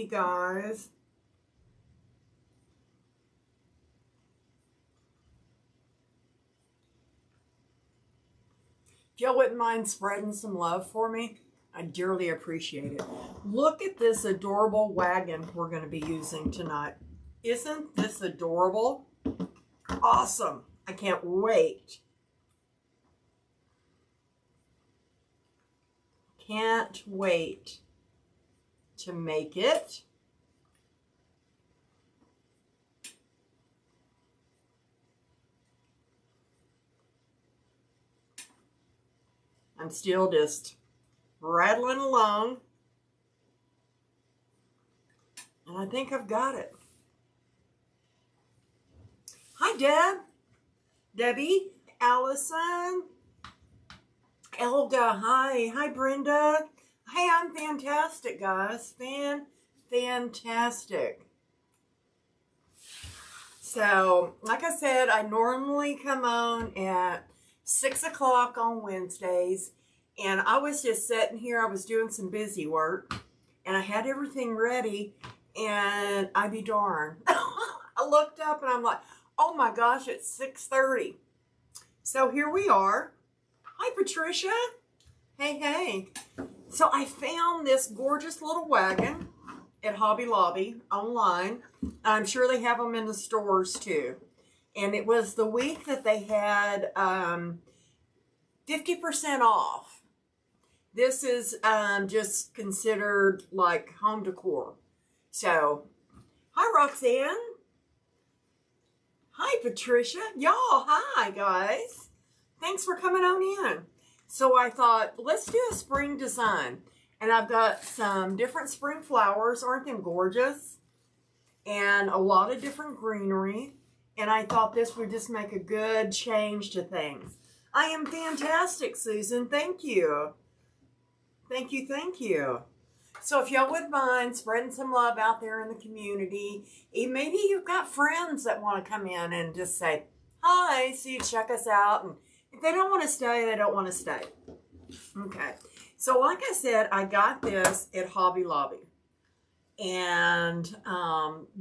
you guys. If y'all wouldn't mind spreading some love for me, I dearly appreciate it. Look at this adorable wagon we're going to be using tonight. Isn't this adorable? Awesome. I can't wait. Can't wait to make it. I'm still just rattling along. And I think I've got it. Hi, Deb. Debbie. Allison. Elga. Hi. Hi, Brenda. Hey, I'm fantastic, guys. Fantastic. So, like I said, I normally come on at 6 o'clock on Wednesdays, and I was just sitting here. I was doing some busy work, and I had everything ready, and I'd be darned. I looked up, and I'm like, oh my gosh, it's 6:30. So here we are. Hi, Patricia. Hey, hey. So I found this gorgeous little wagon at Hobby Lobby online. I'm sure they have them in the stores too. And it was the week that they had 50% off. This is just considered like home decor. So, hi, Roxanne. Hi, Patricia. Y'all, hi, guys. Thanks for coming on in. So I thought, let's do a spring design. And I've got some different spring flowers. Aren't them gorgeous? And a lot of different greenery. And I thought this would just make a good change to things. I am fantastic, Susan. Thank you. Thank you, thank you. So if y'all wouldn't mind spreading some love out there in the community, maybe you've got friends that want to come in and just say, hi, so you check us out. And if they don't want to stay, they don't want to stay. Okay. So like I said, I got this at Hobby Lobby. And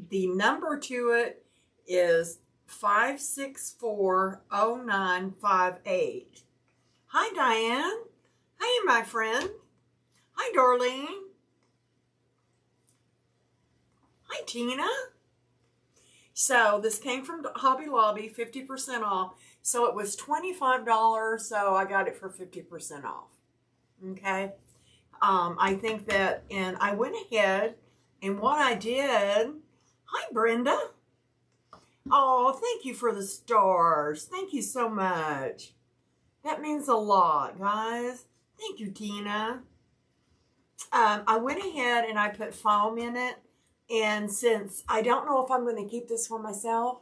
the number to it is 5640958. Hi, Diane. Hey, my friend. Hi, Darlene. Hi, Tina. So this came from Hobby Lobby, 50% off. So it was $25, so I got it for 50% off. Okay. I think that, and I went ahead, and what I did, hi, Brenda. Oh, thank you for the stars. Thank you so much. That means a lot, guys. Thank you, Tina. I went ahead and I put foam in it. And since I don't know if I'm going to keep this for myself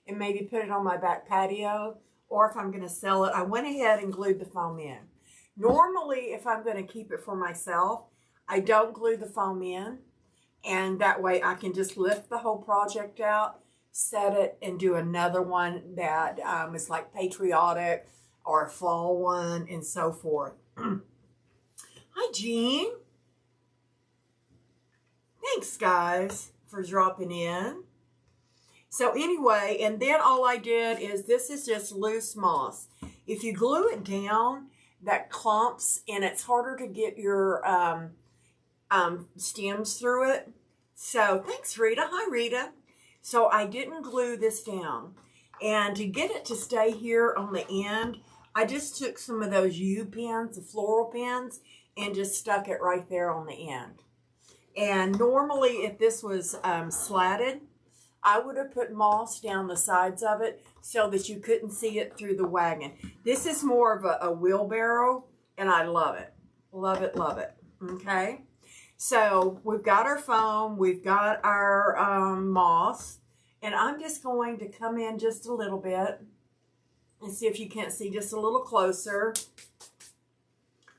and maybe put it on my back patio or if I'm going to sell it, I went ahead and glued the foam in. Normally, if I'm going to keep it for myself, I don't glue the foam in. And that way I can just lift the whole project out, set it, and do another one that is like patriotic or a fall one and so forth. Hi, Jean. Thanks, guys, for dropping in. So anyway, and then all I did is, this is just loose moss. If you glue it down, that clumps, and it's harder to get your stems through it. So thanks, Rita. Hi, Rita. So I didn't glue this down. And to get it to stay here on the end, I just took some of those U-pins, the floral pins, and just stuck it right there on the end. And normally, if this was slatted, I would have put moss down the sides of it so that you couldn't see it through the wagon. This is more of a wheelbarrow, and I love it. Love it, love it. Okay? So we've got our foam, we've got our moss, and I'm just going to come in just a little bit and see if you can't see just a little closer.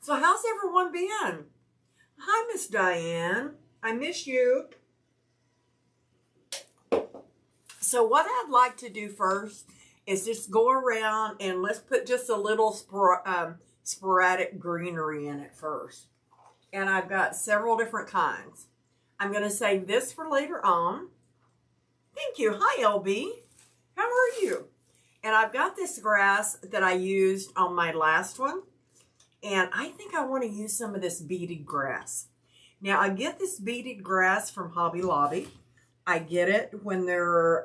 So how's everyone been? Hi, Miss Diane. I miss you. So what I'd like to do first is just go around and let's put just a little sporadic greenery in it first. And I've got several different kinds. I'm going to save this for later on. Thank you. Hi, LB. How are you? And I've got this grass that I used on my last one. And I think I want to use some of this beaded grass. Now, I get this beaded grass from Hobby Lobby. I get it when their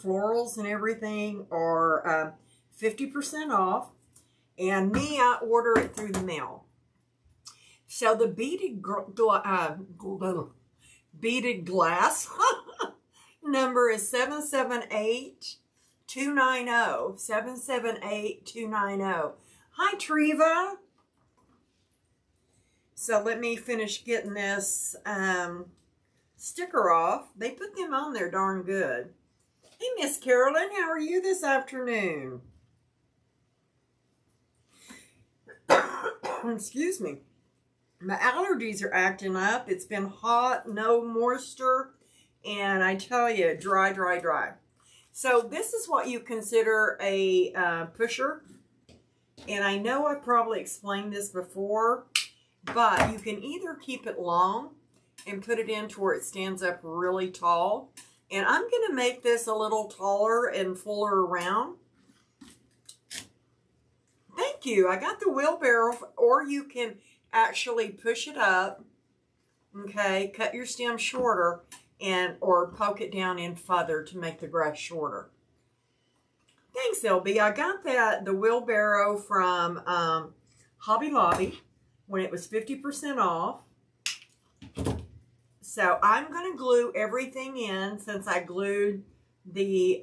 florals and everything are 50% off. And me, I order it through the mail. So the beaded glass number is 778-290. 778-290. Hi, Treva. So let me finish getting this sticker off. They put them on there darn good. Hey, Miss Carolyn, how are you this afternoon? Excuse me. My allergies are acting up. It's been hot, no moisture, and I tell you, dry, dry, dry. So this is what you consider a pusher. And I know I've probably explained this before, but you can either keep it long and put it in to where it stands up really tall. And I'm going to make this a little taller and fuller around. Thank you. I got the wheelbarrow, or you can actually push it up. Okay, cut your stem shorter or poke it down in further to make the grass shorter. Thanks, LB. I got the wheelbarrow from Hobby Lobby when it was 50% off. So I'm going to glue everything in since I glued the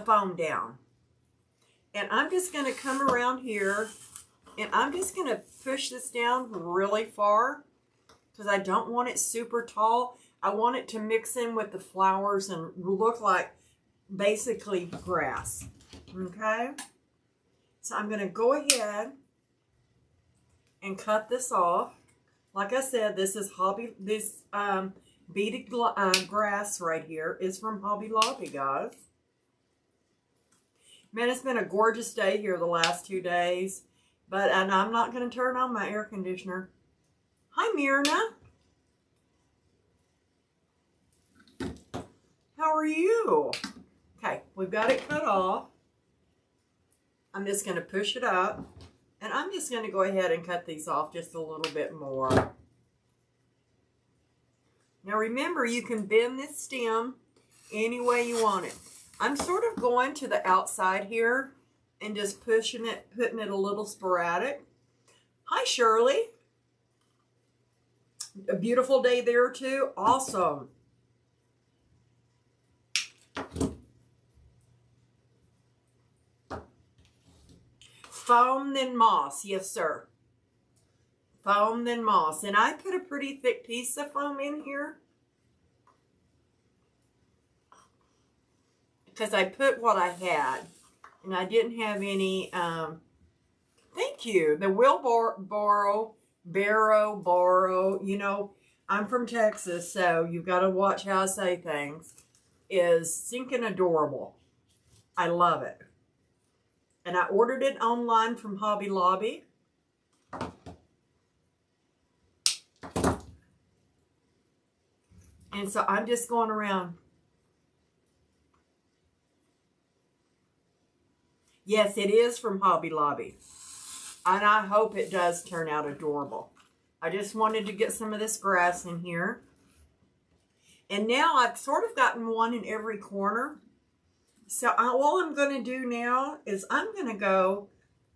foam down. And I'm just going to come around here and I'm just going to push this down really far because I don't want it super tall. I want it to mix in with the flowers and look like basically grass. Okay? So I'm going to go ahead and cut this off. Like I said, this is beaded grass right here is from Hobby Lobby, guys. Man, it's been a gorgeous day here the last 2 days. And I'm not going to turn on my air conditioner. Hi, Myrna. How are you? Okay, we've got it cut off. I'm just going to push it up. And I'm just going to go ahead and cut these off just a little bit more. Now remember, you can bend this stem any way you want it. I'm sort of going to the outside here and just pushing it, putting it a little sporadic. Hi, Shirley. A beautiful day there too. Awesome. Foam then moss. Yes, sir. Foam then moss. And I put a pretty thick piece of foam in here because I put what I had. And I didn't have any, thank you. The wheelbarrow, you know, I'm from Texas, so you've got to watch how I say things, is stinking adorable. I love it. And I ordered it online from Hobby Lobby. And so I'm just going around. Yes, it is from Hobby Lobby. And I hope it does turn out adorable. I just wanted to get some of this grass in here. And now I've sort of gotten one in every corner. So all I'm going to do now is I'm going to go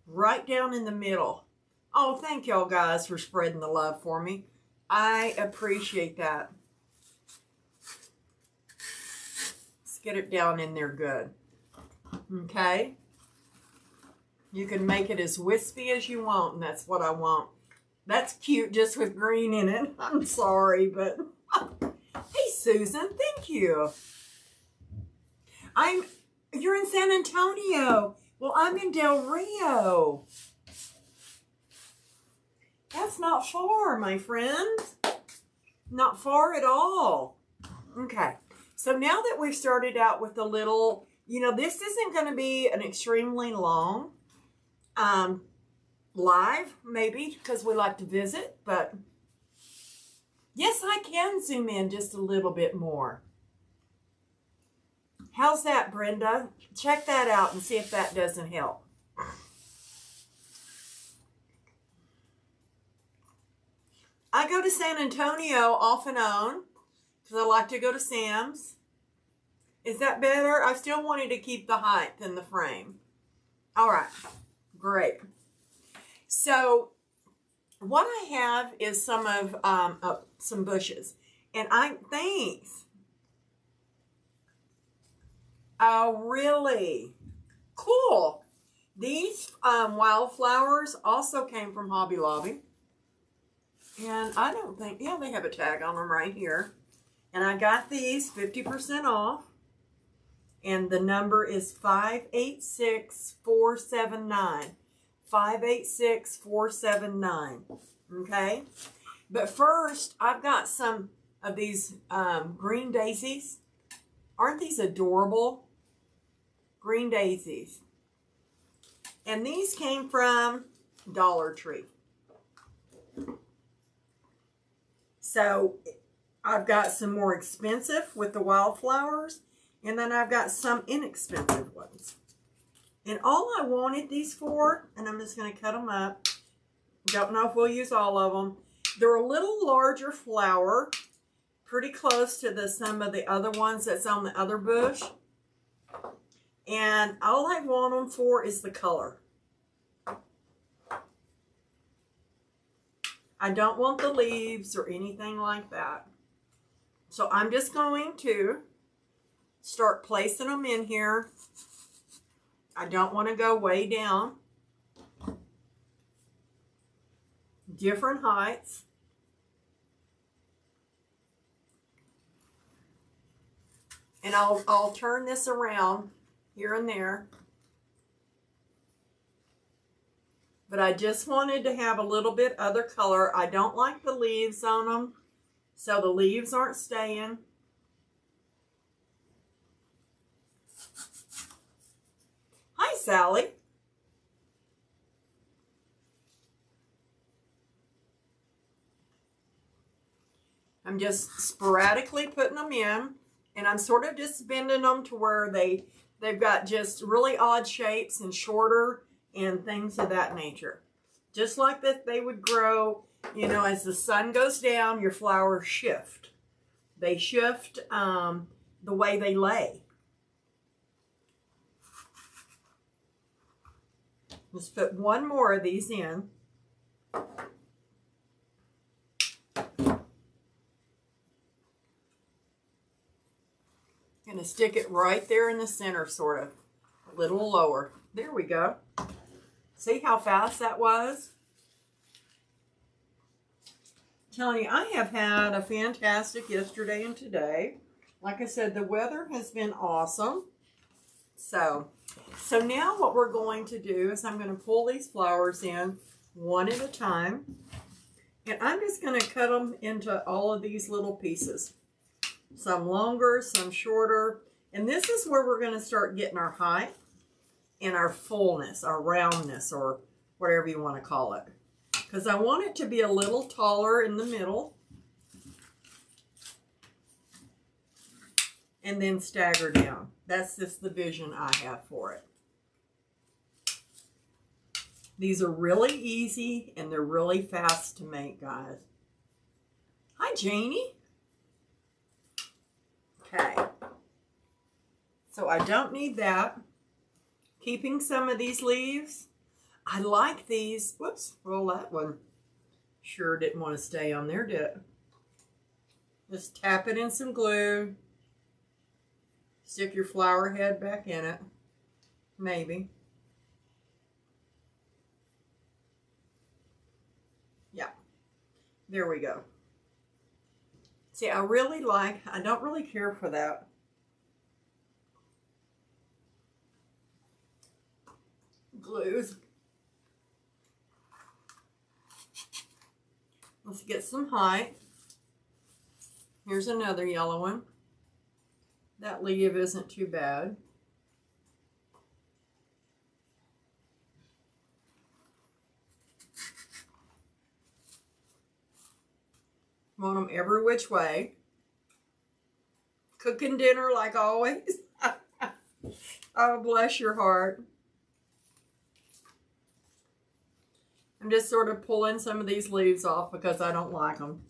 right down in the middle. Oh, thank y'all guys for spreading the love for me. I appreciate that. Let's get it down in there good. Okay. You can make it as wispy as you want, and that's what I want. That's cute just with green in it. I'm sorry, but... Hey, Susan, thank you. You're in San Antonio. Well, I'm in Del Rio. That's not far, my friend. Not far at all. Okay, so now that we've started out with a little... You know, this isn't going to be an extremely long... live, maybe, because we like to visit, but can zoom in just a little bit more. How's that, Brenda? Check that out and see if that doesn't help. I go to San Antonio off and on because I like to go to Sam's. Is that better? I still wanted to keep the height in the frame. All right, great. So what I have is some of some bushes, and thanks. Oh, really? Cool. These wildflowers also came from Hobby Lobby. And I don't think, yeah, they have a tag on them right here. And I got these 50% off. And the number is 586479. 586479. Okay? But first, I've got some of these green daisies. Aren't these adorable? Green daisies. And these came from Dollar Tree. So I've got some more expensive with the wildflowers, and then I've got some inexpensive ones. And all I wanted these for, and I'm just going to cut them up. Don't know if we'll use all of them. They're a little larger flower, pretty close to some of the other ones that's on the other bush. And all I want them for is the color. I don't want the leaves or anything like that. So I'm just going to start placing them in here. I don't want to go way down. Different heights. And I'll turn this around here and there. But I just wanted to have a little bit other color. I don't like the leaves on them, so the leaves aren't staying. Hi, Sally. I'm just sporadically putting them in, and I'm sort of just bending them to where they've got just really odd shapes and shorter and things of that nature. Just like that they would grow, you know, as the sun goes down, your flowers shift. They shift the way they lay. Let's put one more of these in. Gonna stick it right there in the center, sort of. A little lower. There we go. See how fast that was? I'm telling you, I have had a fantastic yesterday and today. Like I said, the weather has been awesome. So now what we're going to do is I'm going to pull these flowers in one at a time. And I'm just going to cut them into all of these little pieces. Some longer, some shorter. And this is where we're going to start getting our height and our fullness, our roundness, or whatever you want to call it. Because I want it to be a little taller in the middle. And then stagger down. That's just the vision I have for it. These are really easy and they're really fast to make, guys. Hi, Janie. Okay. So I don't need that. Keeping some of these leaves. I like these. Whoops, roll that one. Sure didn't want to stay on there, did it? Just tap it in some glue. Stick your flower head back in it. Maybe. Yeah. There we go. See, I don't really care for that. Glues. Let's get some height. Here's another yellow one. That leaf isn't too bad. Want them every which way. Cooking dinner like always. Oh, bless your heart. I'm just sort of pulling some of these leaves off because I don't like them.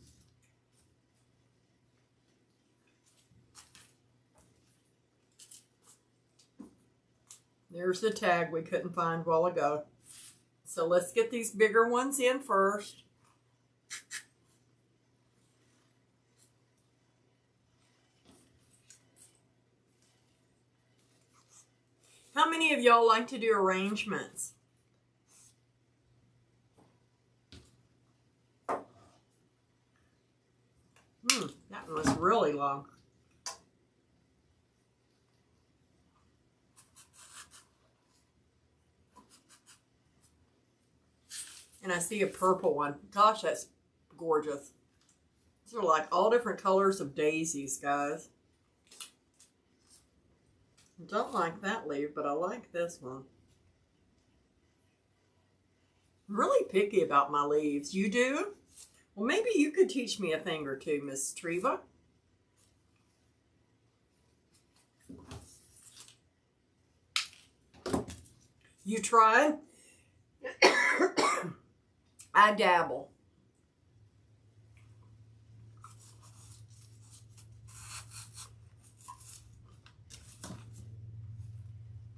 There's the tag we couldn't find a while ago. So let's get these bigger ones in first. How many of y'all like to do arrangements? That one was really long. And I see a purple one. Gosh, that's gorgeous. These are like all different colors of daisies, guys. I don't like that leaf, but I like this one. I'm really picky about my leaves. You do? Well, maybe you could teach me a thing or two, Miss Treva. You tried? I dabble.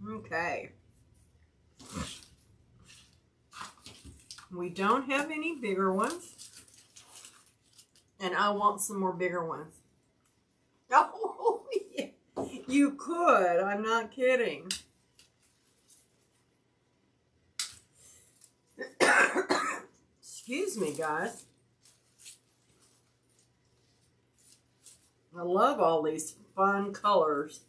Okay. We don't have any bigger ones. And I want some more bigger ones. Oh, yeah. You could. I'm not kidding. Excuse me, guys. I love all these fun colors.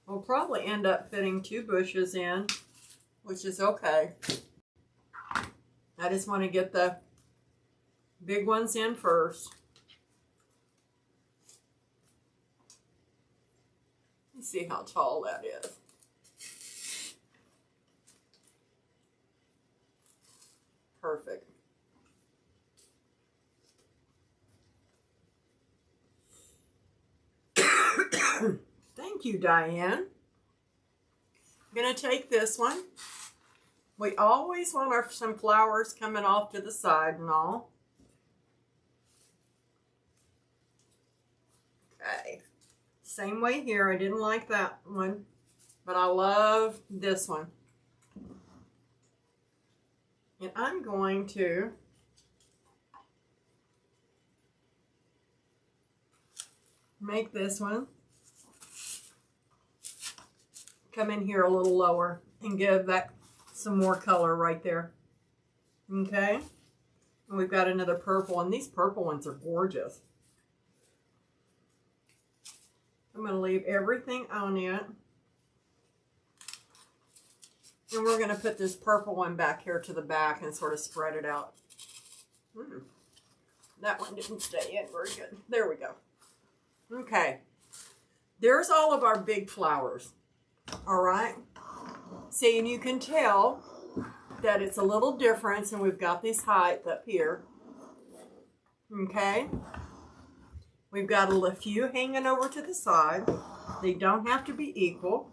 We'll probably end up fitting 2 bushes in, which is okay. I just want to get the big ones in first. Let's see how tall that is. Perfect. Thank you, Diane. I'm going to take this one. We always want some flowers coming off to the side and all. Okay. Same way here. I didn't like that one, but I love this one. And I'm going to make this one come in here a little lower and give that some more color right there. Okay? And we've got another purple, and these purple ones are gorgeous. I'm going to leave everything on it. And we're going to put this purple one back here to the back and sort of spread it out. That one didn't stay in very good. There we go. Okay. There's all of our big flowers. All right. See, and you can tell that it's a little different, and we've got this height up here. Okay. We've got a few hanging over to the side. They don't have to be equal.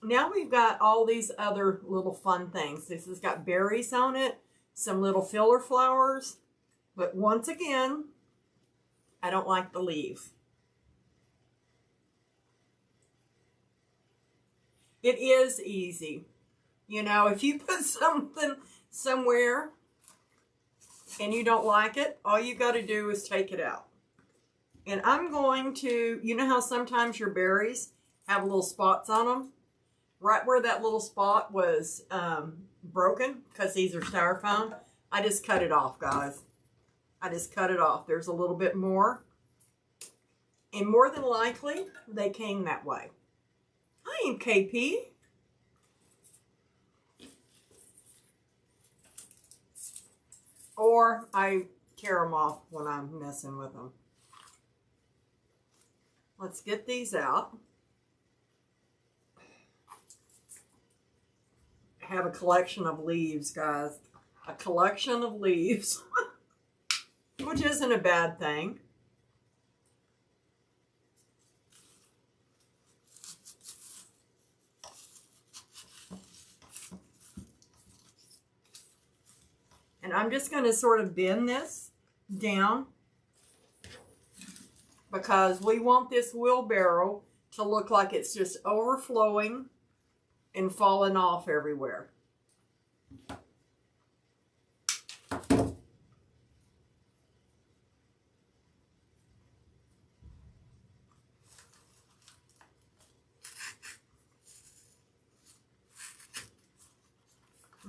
Now we've got all these other little fun things. This has got berries on it, some little filler flowers. But once again, I don't like the leaves. It is easy. You know, if you put something somewhere and you don't like it, all you got to do is take it out. And I'm going to, you know how sometimes your berries have little spots on them? Right where that little spot was broken, because these are styrofoam, I just cut it off, guys. I just cut it off. There's a little bit more. And more than likely, they came that way. I am KP. Or I tear them off when I'm messing with them. Let's get these out. have a collection of leaves, guys. A collection of leaves, which isn't a bad thing. And I'm just going to sort of bend this down because we want this wheelbarrow to look like it's just overflowing and falling off everywhere.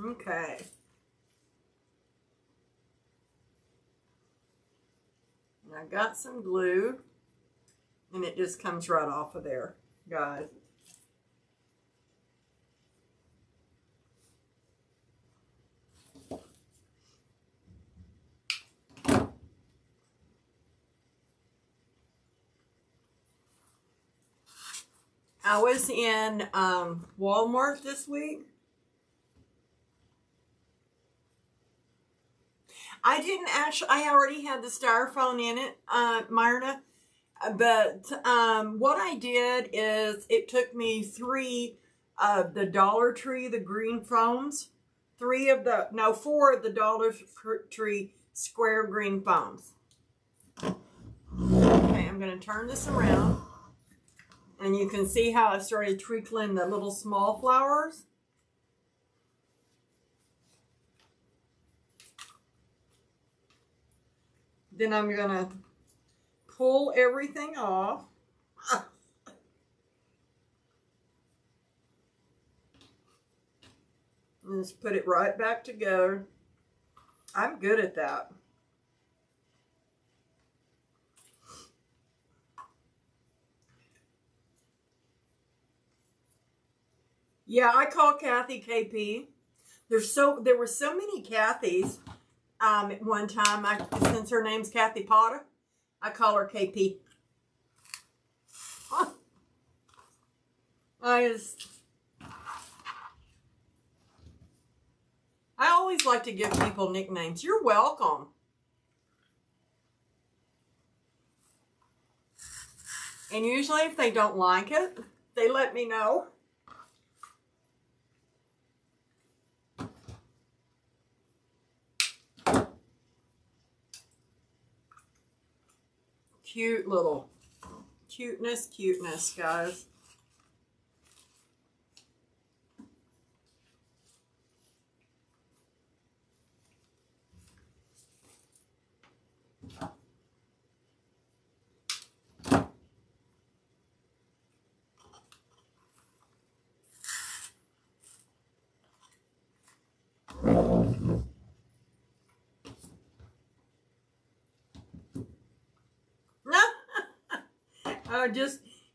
Okay. And I got some glue, and it just comes right off of there, guys. I was in Walmart this week. I didn't actually, I already had the styrofoam in it, Myrna. But what I did is it took me 3 of the Dollar Tree, the green foams. 4 of the Dollar Tree square green foams. Okay, I'm going to turn this around. And you can see how I started trickling the little small flowers. Then I'm going to pull everything off. And just put it right back together. I'm good at that. Yeah, I call Kathy KP. There were so many Kathys at one time. Since her name's Kathy Potter, I call her KP. I always like to give people nicknames. You're welcome. And usually if they don't like it, they let me know. Cute little cuteness, guys.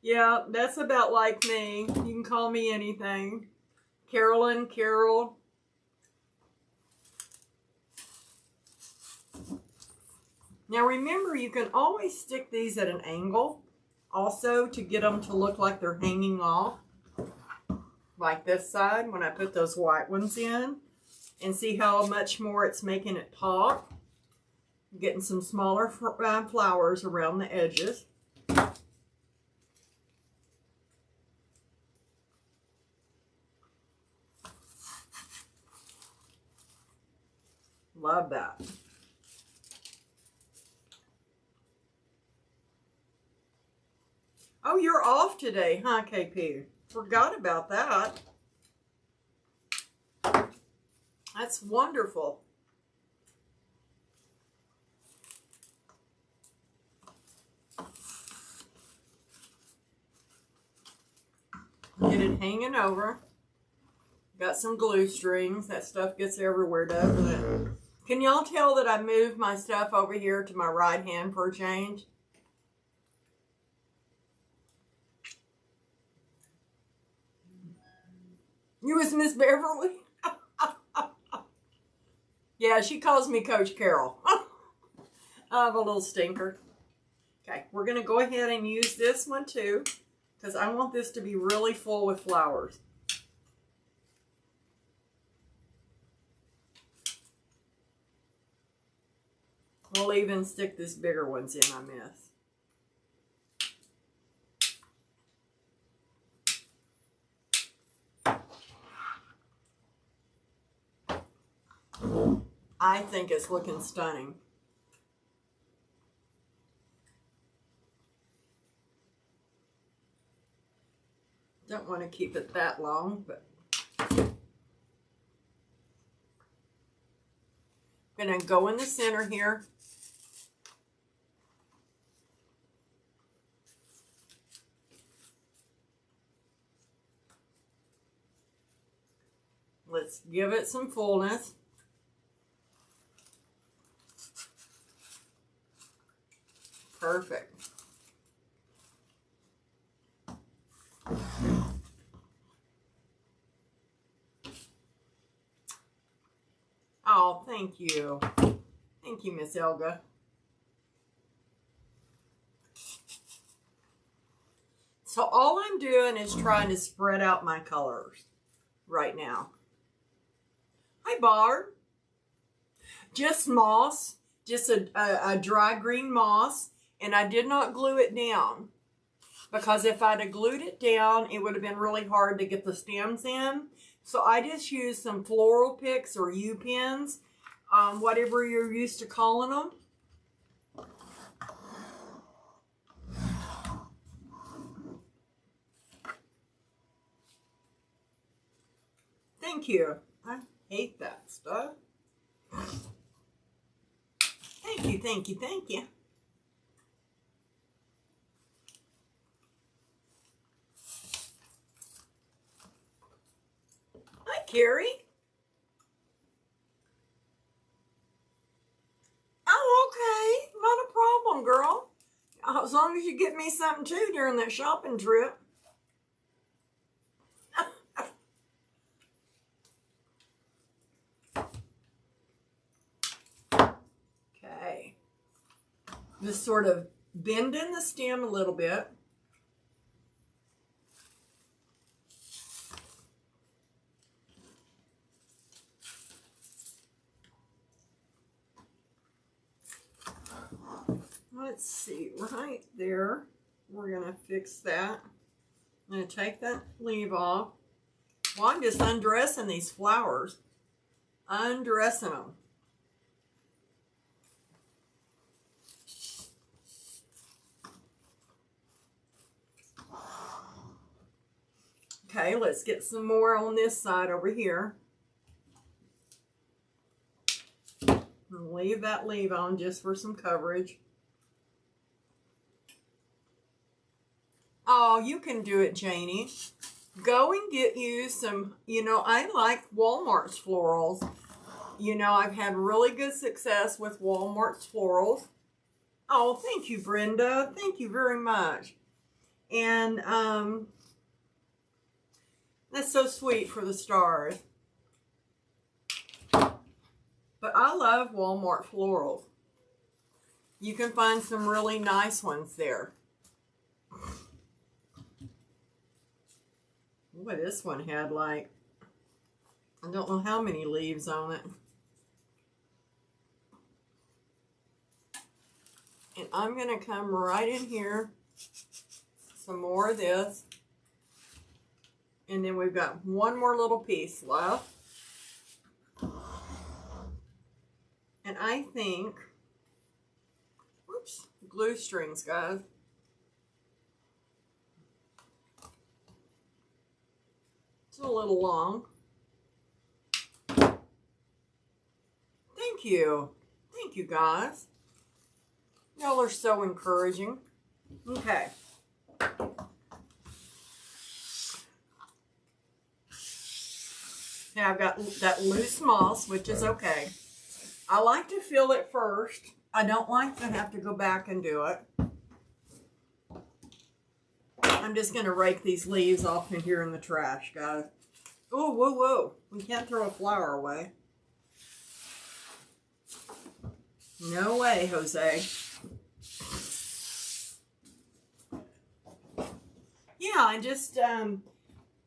Yeah, that's about like me. You can call me anything. Carolyn, Carol. Now remember, you can always stick these at an angle also to get them to look like they're hanging off. Like this side when I put those white ones in. And see how much more it's making it pop. Getting some smaller flowers around the edges. Love that. Oh, you're off today, huh, KP? Forgot about that. That's wonderful. Get it hanging over. Got some glue strings. That stuff gets everywhere, doesn't it? Can y'all tell that I moved my stuff over here to my right hand for a change? You was Miss Beverly? Yeah, she calls me Coach Carol. I have a little stinker. Okay, we're going to go ahead and use this one too, because I want this to be really full with flowers. We'll even stick these bigger ones in, I miss. I think it's looking stunning. Don't want to keep it that long, but I'm going to go in the center here. Let's give it some fullness. Perfect. Oh, thank you. Thank you, Miss Elga. So all I'm doing is trying to spread out my colors right now. Hi, Barb. Just moss, just a dry green moss, and I did not glue it down because if I'd have glued it down, it would have been really hard to get the stems in. So I just used some floral picks or U-pins, whatever you're used to calling them. Thank you. I hate that stuff. Thank you, thank you, thank you. Hi, Carrie. Oh, okay. Not a problem, girl. As long as you get me something too during that shopping trip. Okay. Just sort of bending the stem a little bit. Let's see, right there, we're going to fix that. I'm going to take that leaf off. Well, I'm just undressing these flowers. Undressing them. Okay, let's get some more on this side over here. I'll leave that leaf on just for some coverage. Oh, you can do it, Janie. Go and get you some, I like Walmart's florals. I've had really good success with Walmart's florals. Oh, thank you, Brenda. Thank you very much. And that's so sweet for the stars. But I love Walmart florals. You can find some really nice ones there. Boy, this one had like, I don't know how many leaves on it. And I'm going to come right in here, some more of this. And then we've got one more little piece left. And I think, whoops, glue strings, guys. It's a little long. Thank you. Thank you, guys. Y'all are so encouraging. Okay. Now I've got that loose moss, which is okay. I like to fill it first. I don't like to have to go back and do it. I'm just going to rake these leaves off in here in the trash, guys. Oh, whoa, whoa. We can't throw a flower away. No way, Jose. Yeah, I just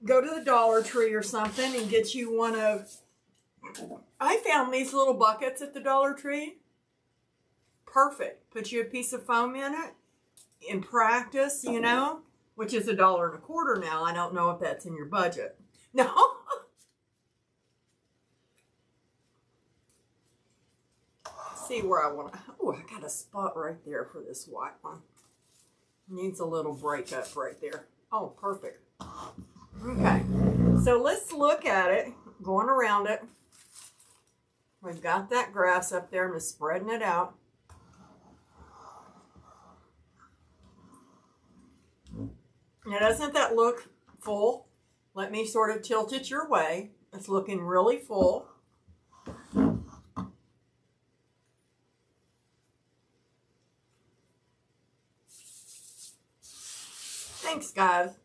go to the Dollar Tree or something and get you one of... I found these little buckets at the Dollar Tree. Perfect. Put you a piece of foam in it in practice, you know, which is $1.25 now. I don't know if that's in your budget. No. See where I want to. Oh, I got a spot right there for this white one. Needs a little breakup right there. Oh, perfect. Okay, so let's look at it, going around it. We've got that grass up there. I'm just spreading it out. Now, doesn't that look full? Let me sort of tilt it your way. It's looking really full. Thanks, guys.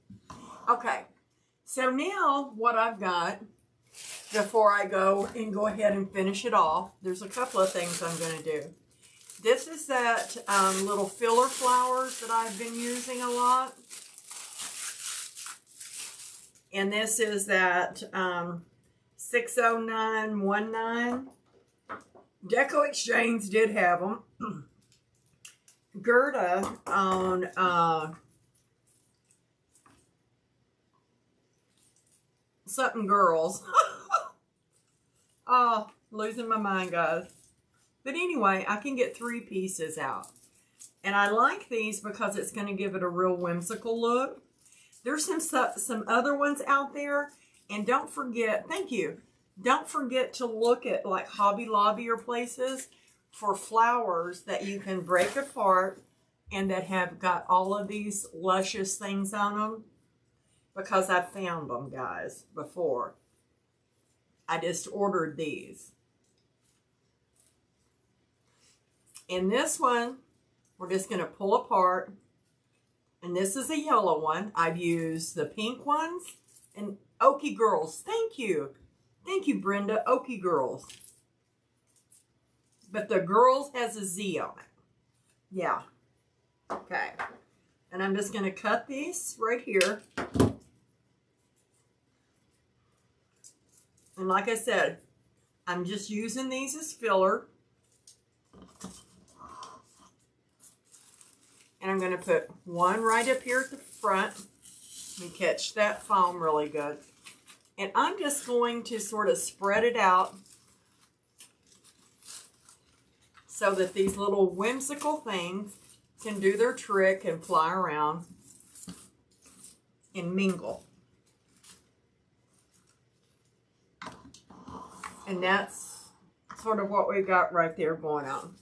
Okay, so now what I've got, before I go ahead and finish it off, there's a couple of things I'm going to do. This is that little filler flowers that I've been using a lot. And this is that 60919. Deco Exchange did have them. Gerda on something girls. Oh, losing my mind, guys. But anyway, I can get 3 pieces out. And I like these because it's going to give it a real whimsical look. There's some other ones out there. And don't forget, thank you. Don't forget to look at like Hobby Lobby or places for flowers that you can break apart and that have got all of these luscious things on them. Because I found them, guys, before. I just ordered these. And this one, we're just going to pull apart. And this is a yellow one. I've used the pink ones. And Okie Girls. Thank you. Thank you, Brenda. Okie Girls. But the girls has a Z on it. Yeah. Okay. And I'm just going to cut these right here. And like I said, I'm just using these as filler. And I'm going to put one right up here at the front. And catch that foam really good. And I'm just going to sort of spread it out so that these little whimsical things can do their trick and fly around and mingle. And that's sort of what we've got right there going on.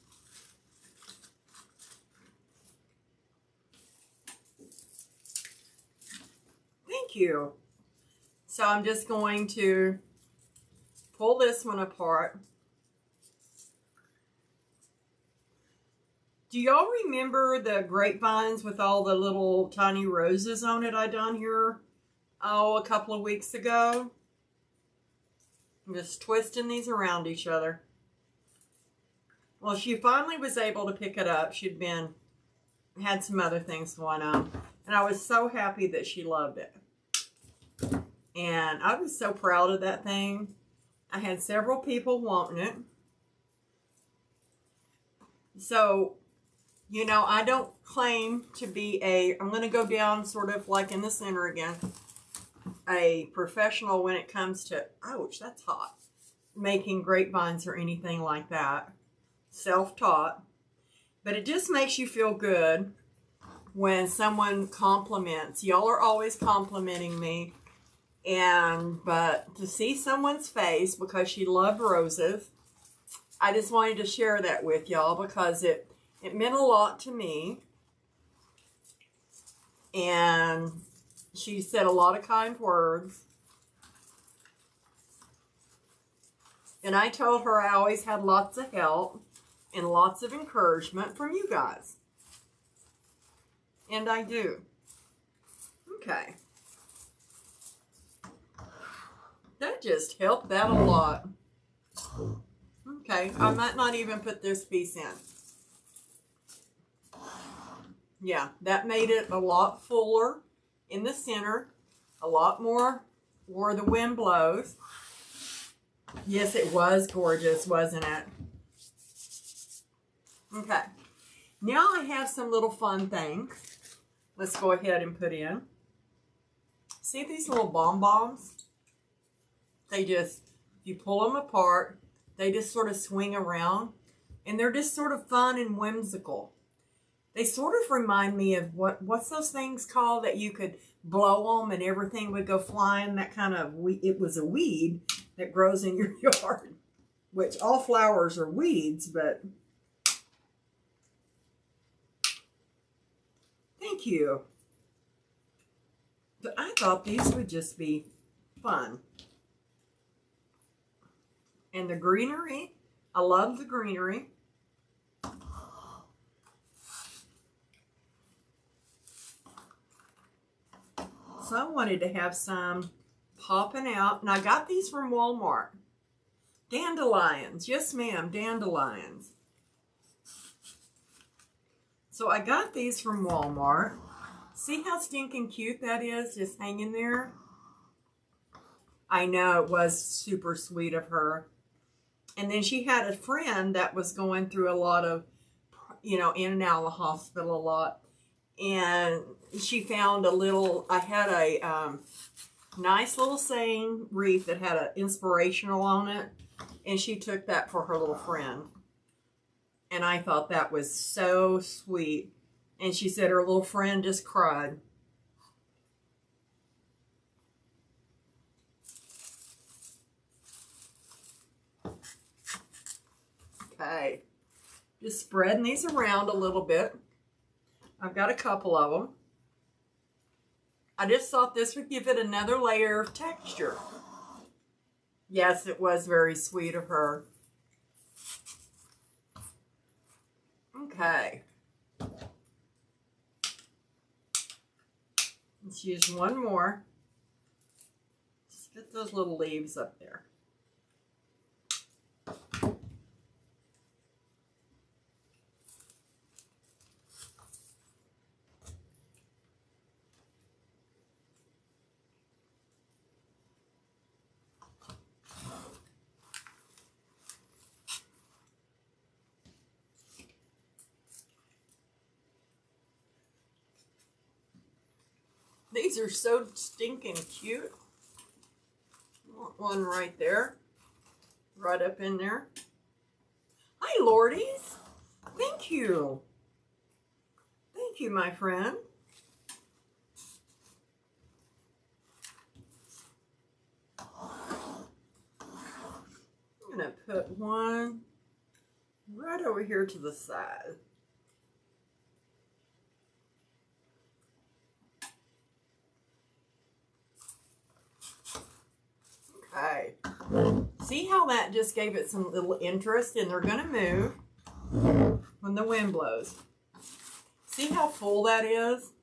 Thank you. So I'm just going to pull this one apart. Do y'all remember the grapevines with all the little tiny roses on it I done here, a couple of weeks ago? I'm just twisting these around each other. Well, she finally was able to pick it up. She'd had some other things going on. And I was so happy that she loved it. And I was so proud of that thing. I had several people wanting it. So, you know, I don't claim to be I'm going to go down sort of like in the center again, a professional when it comes to, ouch, that's hot, making grapevines or anything like that. Self-taught. But it just makes you feel good when someone compliments. Y'all are always complimenting me. But to see someone's face because she loved roses, I just wanted to share that with y'all because it meant a lot to me. And she said a lot of kind words. And I told her I always had lots of help and lots of encouragement from you guys. And I do. Okay. That just helped that a lot. Okay, I might not even put this piece in. Yeah, that made it a lot fuller in the center. A lot more where the wind blows. Yes, it was gorgeous, wasn't it? Okay. Now I have some little fun things. Let's go ahead and put in. See these little bombs? They just, you pull them apart, they just sort of swing around, and they're just sort of fun and whimsical. They sort of remind me of what's those things called that you could blow them and everything would go flying, that kind of, it was a weed that grows in your yard, which all flowers are weeds, but thank you. But I thought these would just be fun. And the greenery, I love the greenery. So I wanted to have some popping out. And I got these from Walmart. Dandelions. Yes, ma'am. Dandelions. So I got these from Walmart. See how stinking cute that is? Just hanging there. I know, it was super sweet of her. And then she had a friend that was going through a lot of, you know, in and out of the hospital a lot. And she found a little, I had a nice little saying wreath that had an inspirational on it. And she took that for her little friend. And I thought that was so sweet. And she said her little friend just cried. Okay. Just spreading these around a little bit. I've got a couple of them. I just thought this would give it another layer of texture. Yes, it was very sweet of her. Okay. Let's use one more. Just get those little leaves up there. These are so stinking cute. One right there. Right up in there. Hi, Lordies. Thank you. Thank you, my friend. I'm going to put one right over here to the side. Okay. See how that just gave it some little interest, and they're going to move when the wind blows. See how full that is?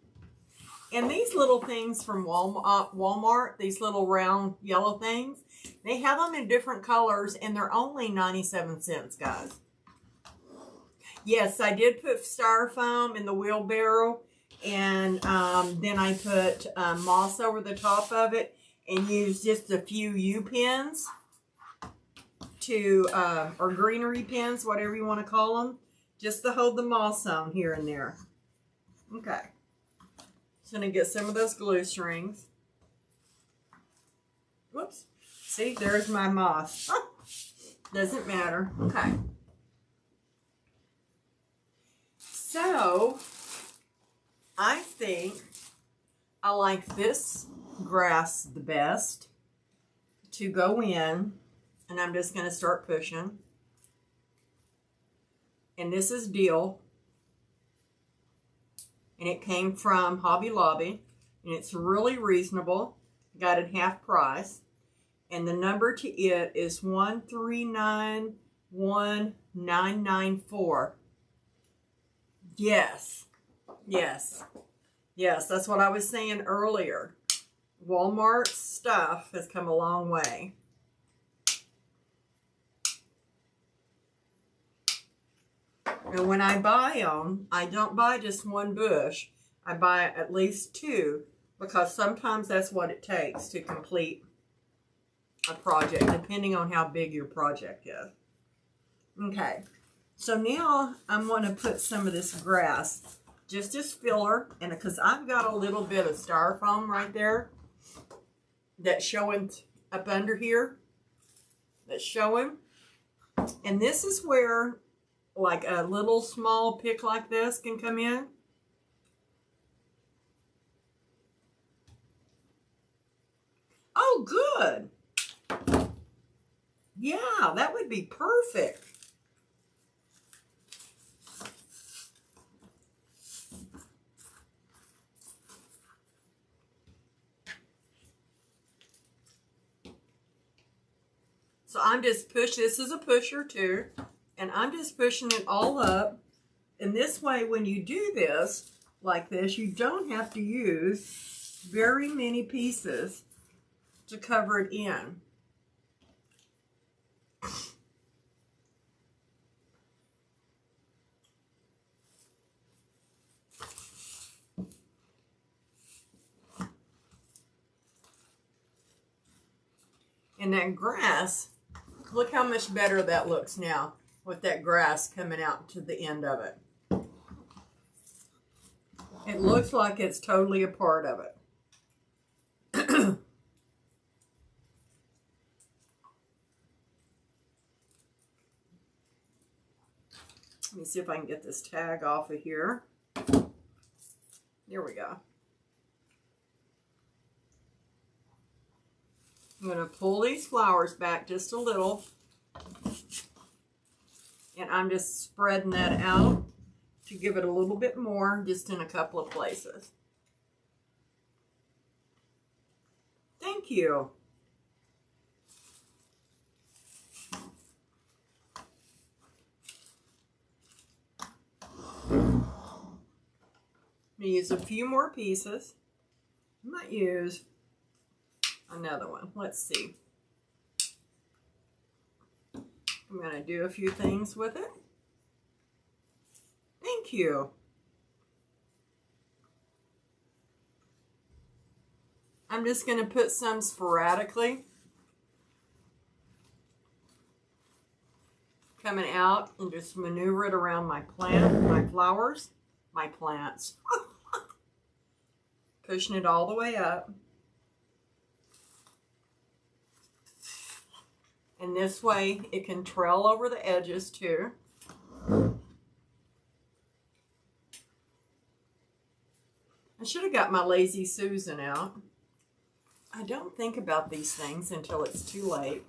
And these little things from Walmart, these little round yellow things, they have them in different colors, and they're only 97 cents, guys. Yes, I did put styrofoam in the wheelbarrow, and then I put moss over the top of it, and use just a few U-pins to, or greenery pins, whatever you want to call them, just to hold the moss on here and there. Okay. Just going to get some of those glue strings. Whoops. See, there's my moss. Doesn't matter. Okay. So, I think I like this grass the best to go in, and I'm just going to start pushing. And this is Dill, and it came from Hobby Lobby, and it's really reasonable. Got it half price, and the number to it is 1391994. Yes, yes, yes, that's what I was saying earlier. Walmart stuff has come a long way. And when I buy them, I don't buy just one bush. I buy at least two, because sometimes that's what it takes to complete a project, depending on how big your project is. Okay, So now I'm going to put some of this grass just as filler, and because I've got a little bit of styrofoam right there that's showing up under here, that's showing. And this is where like a little small pick like this can come in. Oh, good. Yeah, that would be perfect. So I'm just this is a pusher too, and I'm just pushing it all up. And this way, when you do this, like this, you don't have to use very many pieces to cover it in. And that grass, look how much better that looks now with that grass coming out to the end of it. It looks like it's totally a part of it. Let me see if I can get this tag off of here. There we go. I'm going to pull these flowers back just a little. And I'm just spreading that out to give it a little bit more, just in a couple of places. Thank you. I'm going to use a few more pieces. I might use another one. Let's see. I'm going to do a few things with it. Thank you. I'm just going to put some sporadically coming out and just maneuver it around my plant, my flowers, my plants. Pushing it all the way up. And this way it can trail over the edges too. I should have got my Lazy Susan out. I don't think about these things until it's too late.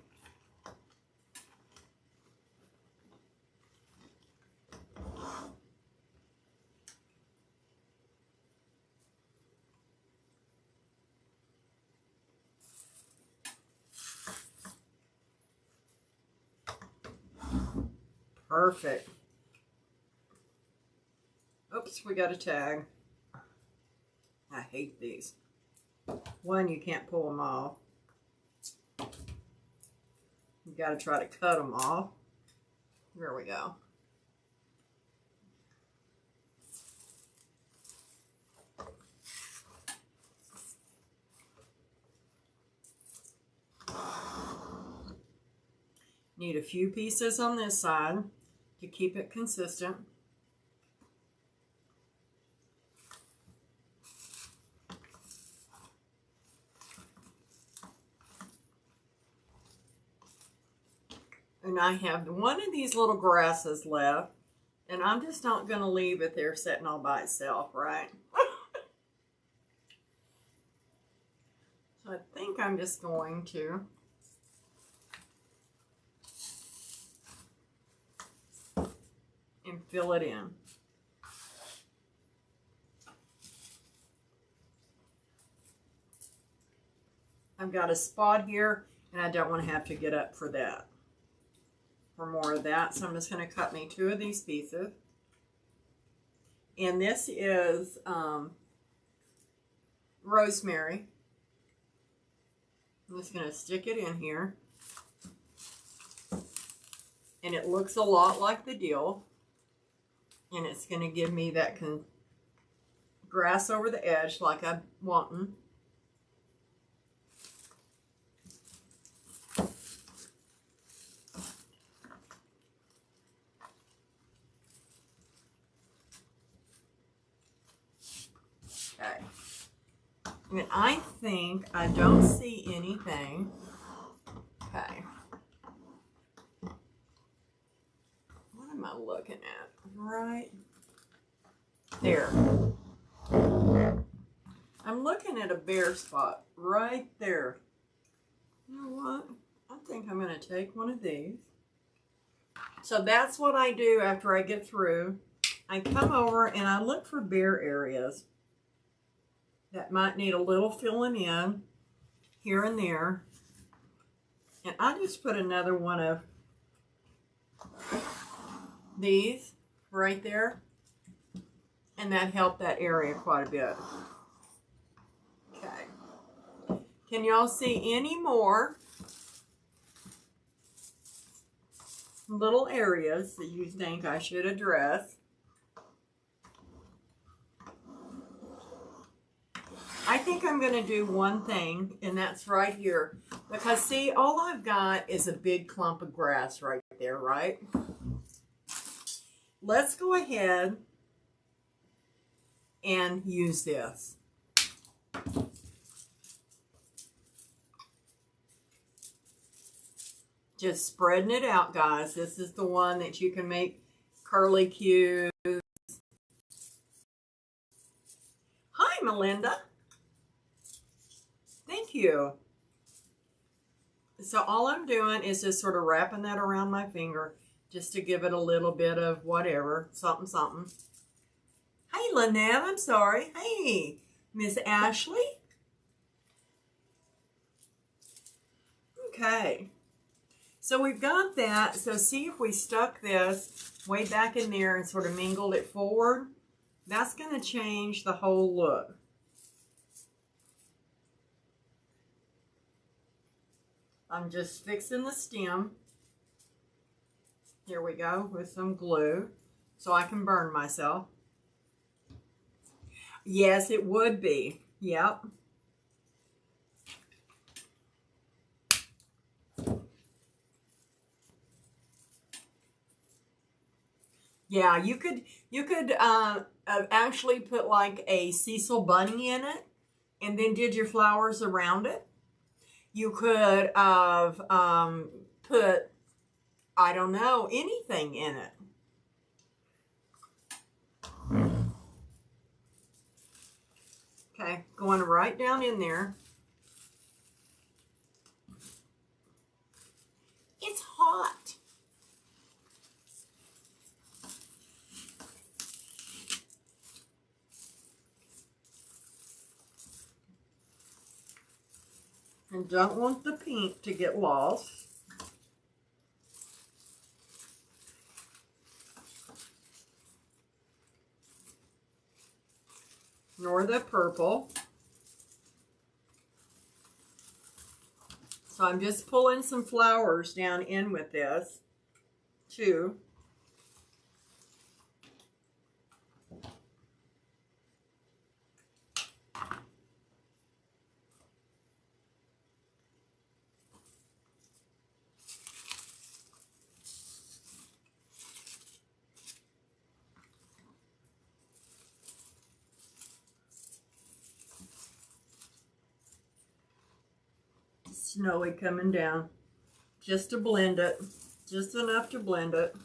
Perfect. Oops, we got a tag. I hate these. One, you can't pull them off. You got to try to cut them off. There we go. Need a few pieces on this side to keep it consistent. And I have one of these little grasses left, and I'm just not going to leave it there sitting all by itself, right? So I think I'm just going to and fill it in. I've got a spot here, and I don't want to have to get up for that. For more of that, so I'm just going to cut me 2 of these pieces. And this is rosemary. I'm just going to stick it in here. And it looks a lot like the dill. And it's going to give me that grass over the edge like I'm wanting. And I think I don't see anything. Okay. What am I looking at? Right there. I'm looking at a bare spot right there. You know what? I think I'm going to take one of these. So that's what I do after I get through. I come over and I look for bare areas that might need a little filling in here and there. And I just put another one of these right there. And that helped that area quite a bit. Okay. Can y'all see any more little areas that you think I should address? I think I'm going to do one thing, and that's right here. Because, see, all I've got is a big clump of grass right there, right? Let's go ahead and use this. Just spreading it out, guys. This is the one that you can make curly cues. Hi, Melinda. Thank you. So all I'm doing is just sort of wrapping that around my finger just to give it a little bit of whatever, something, something. Hey, Lynette, I'm sorry. Hey, Miss Ashley. Okay. So we've got that. So see if we stuck this way back in there and sort of mingled it forward. That's going to change the whole look. I'm just fixing the stem. Here we go with some glue so I can burn myself. Yes, it would be. Yep. Yeah, you could actually put like a Cecil bunny in it and then did your flowers around it. You could have put, I don't know, anything in it. Okay, going right down in there. It's hot. And don't want the pink to get lost. Nor the purple. So I'm just pulling some flowers down in with this too. Snowy coming down, just to blend it, just enough to blend it.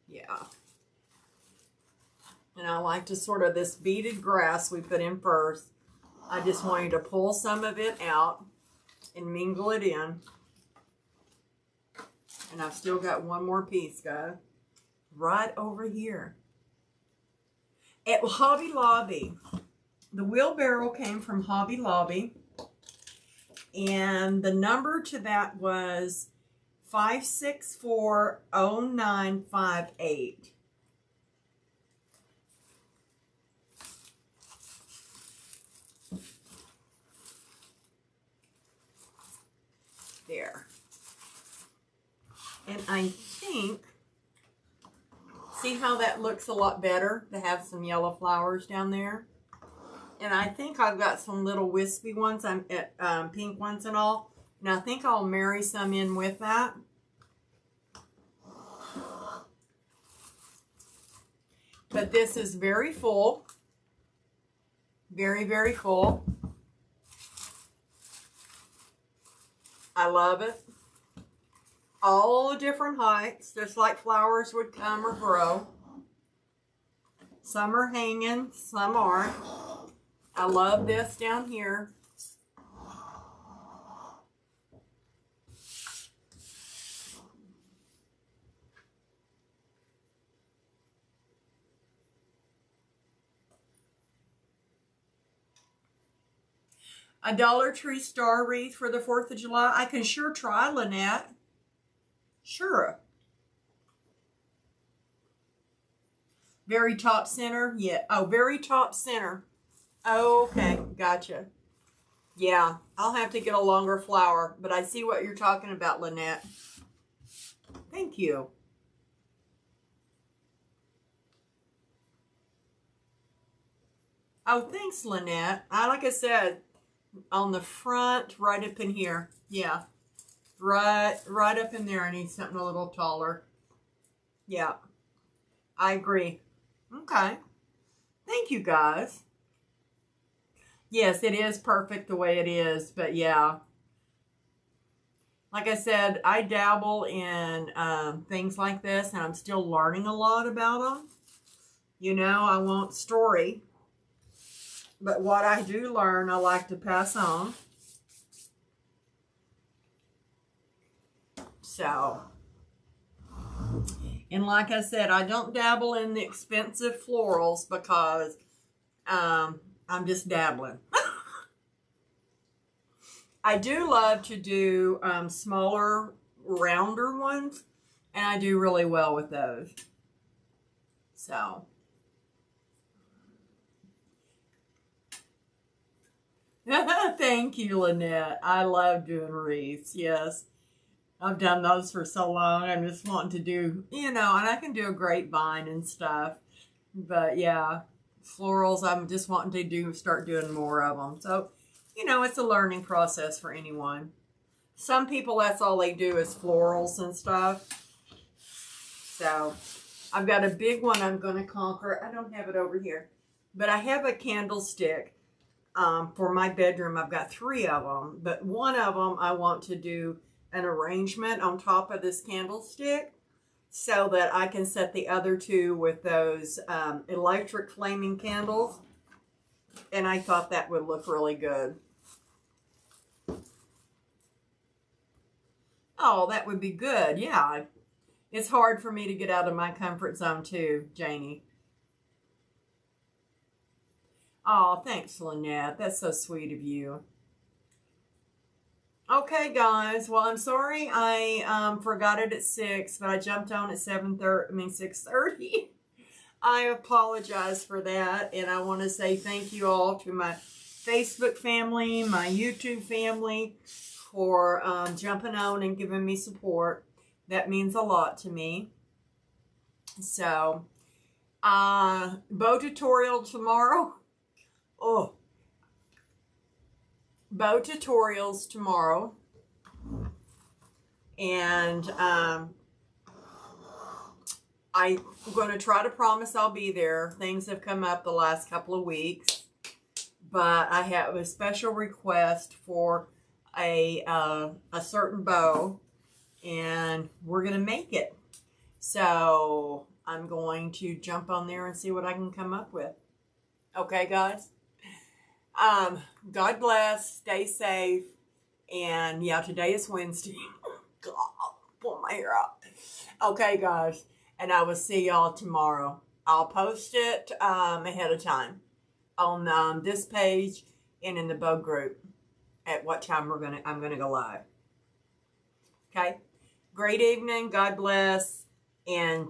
Yeah. And I like to sort of, this beaded grass we put in first, I just want you to pull some of it out and mingle it in. And I've still got one more piece, guys, right over here. At Hobby Lobby, the wheelbarrow came from Hobby Lobby, and the number to that was 5640958. There. And I think, see how that looks a lot better to have some yellow flowers down there? And I think I've got some little wispy ones, pink ones and all. And I think I'll marry some in with that. But this is very full. Very, very full. I love it. All the different heights, just like flowers would come or grow. Some are hanging, some aren't. I love this down here. A Dollar Tree star wreath for the 4th of July. I can sure try, Lynette. Sure. Very top center. Yeah. Oh, very top center. Okay. Gotcha. Yeah. I'll have to get a longer flower, but I see what you're talking about, Lynette. Thank you. Oh, thanks, Lynette. Like I said, on the front, right up in here. Yeah. Right up in there. I need something a little taller. Yeah. I agree. Okay. Thank you, guys. Yes, it is perfect the way it is, but yeah. Like I said, I dabble in things like this, and I'm still learning a lot about them. You know, I won't story. But what I do learn, I like to pass on. So, and like I said, I don't dabble in the expensive florals because I'm just dabbling. I do love to do smaller, rounder ones, and I do really well with those. So. Thank you, Lynette. I love doing wreaths. Yes. I've done those for so long. I'm just wanting to do, you know, and I can do a grapevine and stuff. But yeah, florals, I'm just wanting to start doing more of them. So, you know, it's a learning process for anyone. Some people, that's all they do is florals and stuff. So, I've got a big one I'm going to conquer. I don't have it over here. But I have a candlestick. For my bedroom, I've got 3 of them, but one of them I want to do an arrangement on top of this candlestick so that I can set the other 2 with those electric flaming candles, and I thought that would look really good. Oh, that would be good, yeah. It's hard for me to get out of my comfort zone too, Janie. Oh, thanks, Lynette. That's so sweet of you. Okay, guys. Well, I'm sorry I forgot it at 6, but I jumped on at 6:30. I apologize for that, and I want to say thank you all to my Facebook family, my YouTube family, for jumping on and giving me support. That means a lot to me. So, bow tutorial tomorrow. Oh, bow tutorials tomorrow, and I'm going to try to promise I'll be there. Things have come up the last couple of weeks, but I have a special request for a certain bow, and we're going to make it. So I'm going to jump on there and see what I can come up with. Okay, guys? God bless, stay safe, and yeah, today is Wednesday. God, pull my hair out. Okay, guys, and I will see y'all tomorrow. I'll post it ahead of time on this page and in the bow group at what time I'm gonna go live. Okay, great evening, God bless, and